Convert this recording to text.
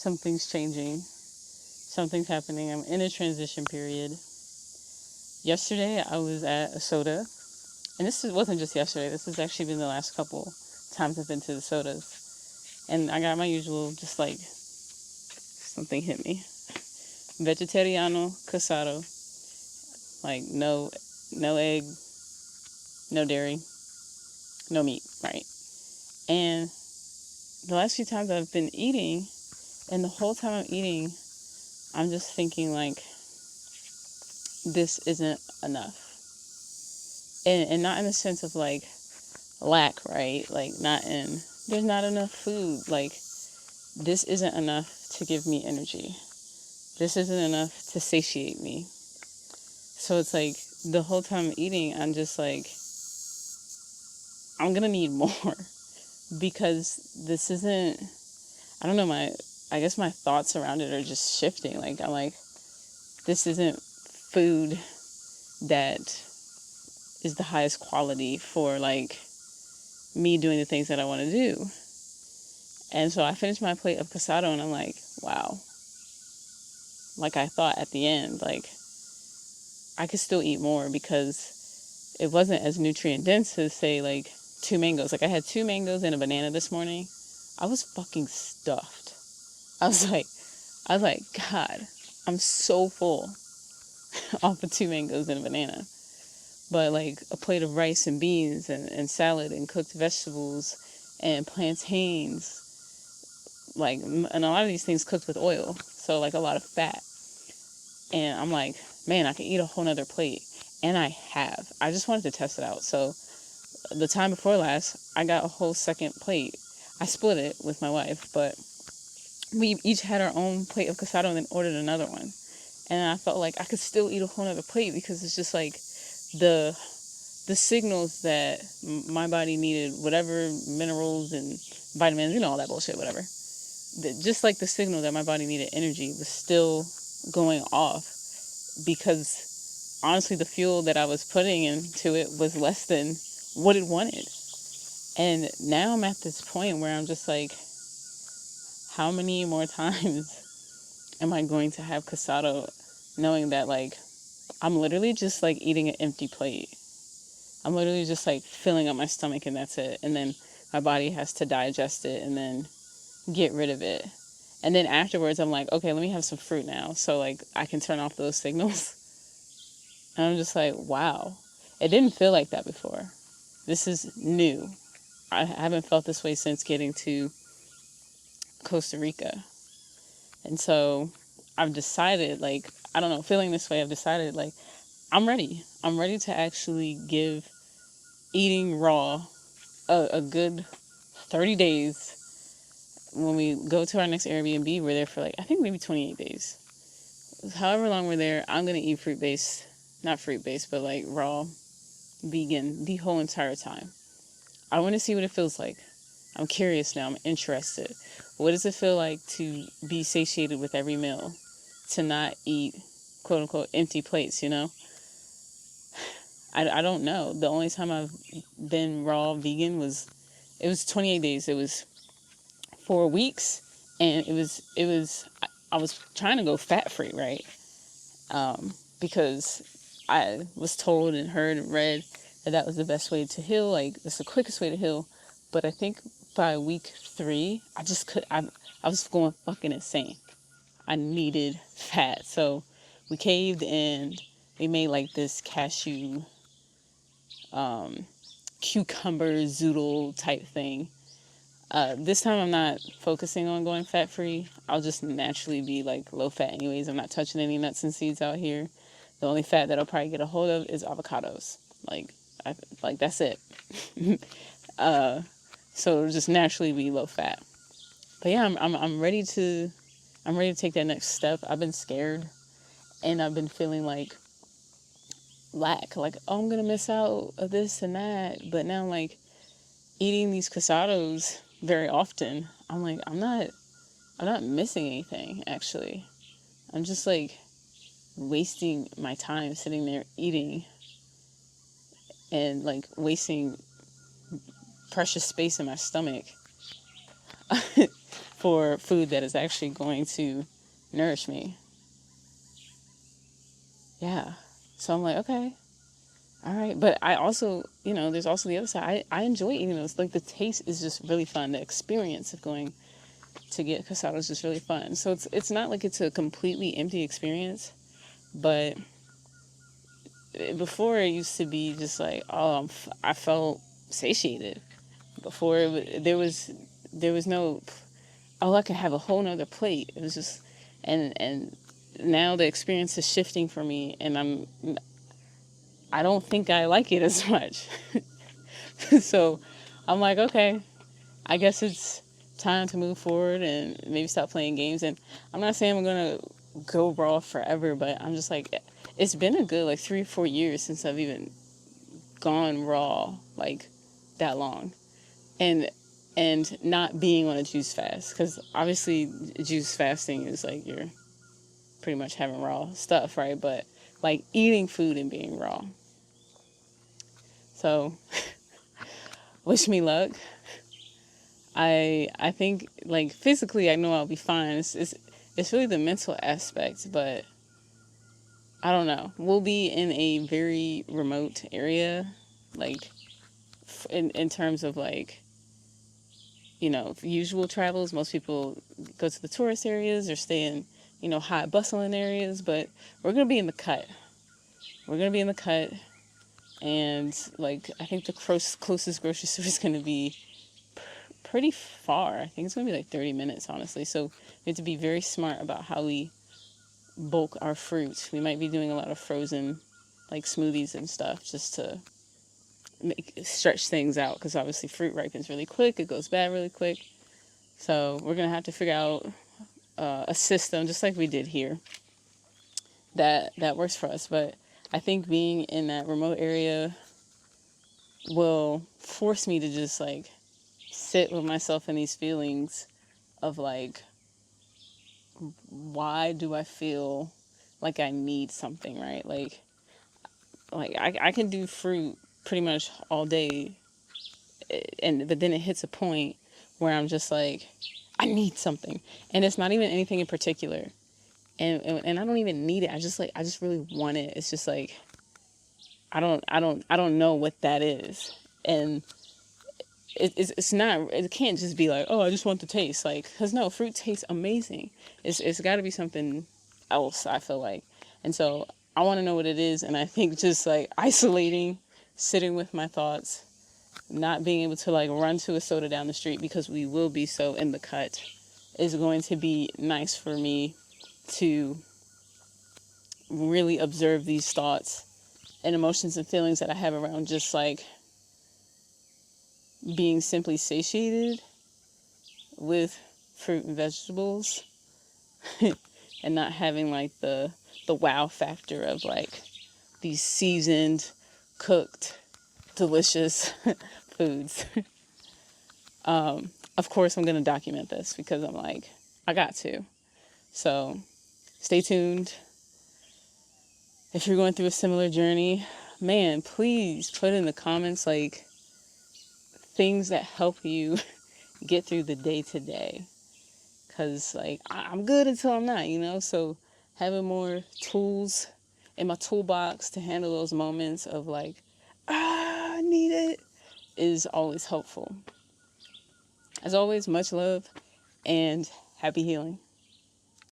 something's changing, something's happening. I'm in a transition period. Yesterday, I was at a soda, and wasn't just yesterday. This has actually been the last couple times I've been to the sodas. And I got my usual, just like, something hit me. Vegetariano casado. Like, no egg, no dairy, no meat, right? And the last few times I've been eating, and the whole time I'm eating, I'm just thinking, like, this isn't enough. And not in the sense of, like, lack, right? Like, there's not enough food. Like, this isn't enough to give me energy. This isn't enough to satiate me. So it's like, the whole time I'm eating, I'm just like, I'm gonna need more. Because this isn't, I don't know, I guess my thoughts around it are just shifting. Like, I'm like, this isn't food that is the highest quality for, like, me doing the things that I want to do. And so I finished my plate of casado, and I'm like, wow. Like, I thought at the end, like, I could still eat more because it wasn't as nutrient dense as, say, like, 2 mangoes. Like, I had 2 mangoes and a banana this morning. I was fucking stuffed. I was like, God, I'm so full off of 2 mangoes and a banana. But, like, a plate of rice and beans and salad and cooked vegetables and plantains, like, and a lot of these things cooked with oil, so, like, a lot of fat. And I'm like, man, I can eat a whole nother plate. And I just wanted to test it out. So the time before last, I got a whole second plate. I split it with my wife, but we each had our own plate of casado and then ordered another one. And I felt like I could still eat a whole nother plate because it's just like the signals that my body needed, whatever minerals and vitamins, all that bullshit, whatever. Just like the signal that my body needed energy was still going off, because honestly the fuel that I was putting into it was less than what it wanted. And now I'm at this point where I'm just like, how many more times am I going to have casado, knowing that, like, I'm literally just, like, eating an empty plate. I'm literally just, like, filling up my stomach, and that's it. And then my body has to digest it and then get rid of it. And then afterwards, I'm like, okay, let me have some fruit now, so, like, I can turn off those signals. And I'm just like, wow. It didn't feel like that before. This is new. I haven't felt this way since getting to Costa Rica. And so I've decided, like, I don't know, feeling this way, I've decided, like, I'm ready. I'm ready to actually give eating raw a good 30 days. When we go to our next Airbnb, we're there for, like, I think maybe 28 days. However long we're there, I'm going to eat fruit-based, not fruit-based, but, like, raw, vegan, the whole entire time. I want to see what it feels like. I'm curious now. I'm interested. What does it feel like to be satiated with every meal? To not eat, quote unquote, empty plates, I don't know. The only time I've been raw vegan it was 28 days. It was 4 weeks, and I was trying to go fat free, right? Because I was told and heard and read that was the best way to heal. Like, it's the quickest way to heal. But I think by week 3, I was going fucking insane. I needed fat. So we caved and we made, like, this cashew, cucumber zoodle type thing. This time I'm not focusing on going fat free. I'll just naturally be, like, low fat anyways. I'm not touching any nuts and seeds out here. The only fat that I'll probably get a hold of is avocados. Like that's it. So it'll just naturally be low fat. But yeah, I'm ready to take that next step. I've been scared, and I've been feeling like lack, like, oh, I'm gonna miss out of this and that. But now, like, eating these casados very often, I'm like, I'm not missing anything, actually. I'm just, like, wasting my time sitting there eating and, like, wasting precious space in my stomach for food that is actually going to nourish me. Yeah. So I'm like, okay, all right. But I also, there's also the other side. I enjoy eating those. Like the taste is just really fun. The experience of going to get casado is just really fun. So it's not like it's a completely empty experience, but before it used to be just like, oh, I felt satiated. Before there was no, oh, I could have a whole nother plate. It was just, and now the experience is shifting for me, and I don't think I like it as much. So I'm like, okay, I guess it's time to move forward and maybe stop playing games. And I'm not saying I'm gonna go raw forever, but I'm just like, it's been a good like 3 or 4 years since I've even gone raw like that long, and not being on a juice fast, because obviously juice fasting is like you're pretty much having raw stuff, right? But like eating food and being raw. So wish me luck. I think like physically I know I'll be fine. It's really the mental aspect, but I don't know. We'll be in a very remote area, like in terms of like, usual travels. Most people go to the tourist areas or stay in, high bustling areas, but we're gonna be in the cut. We're gonna be in the cut, and like I think the closest grocery store is gonna be pretty far. I think it's gonna be like 30 minutes, honestly. So we have to be very smart about how we bulk our fruit. We might be doing a lot of frozen, like smoothies and stuff, just to stretch things out, because obviously fruit ripens really quick. It goes bad really quick. So we're gonna have to figure out a system, just like we did here, that works for us. But I think being in that remote area will force me to just like sit with myself in these feelings of like, why do I feel like I need something, right? Like I can do fruit pretty much all day, but then it hits a point where I'm just like, I need something, and it's not even anything in particular, and I don't even need it. I just really want it. It's just like I don't know what that is, and it's not. It can't just be like, oh, I just want the taste, like, because no, fruit tastes amazing. It's got to be something else, I feel like, and so I want to know what it is, and I think just like isolating, sitting with my thoughts, not being able to like run to a soda down the street because we will be so in the cut, is going to be nice for me to really observe these thoughts and emotions and feelings that I have around just like being simply satiated with fruit and vegetables and not having like the wow factor of like these seasoned, cooked, delicious foods. Of course, I'm going to document this because I'm like, I got to. So stay tuned. If you're going through a similar journey, man, please put in the comments like things that help you get through the day to day. Because like I'm good until I'm not, so having more tools in my toolbox to handle those moments of like, I need it, is always helpful. As always, much love and happy healing.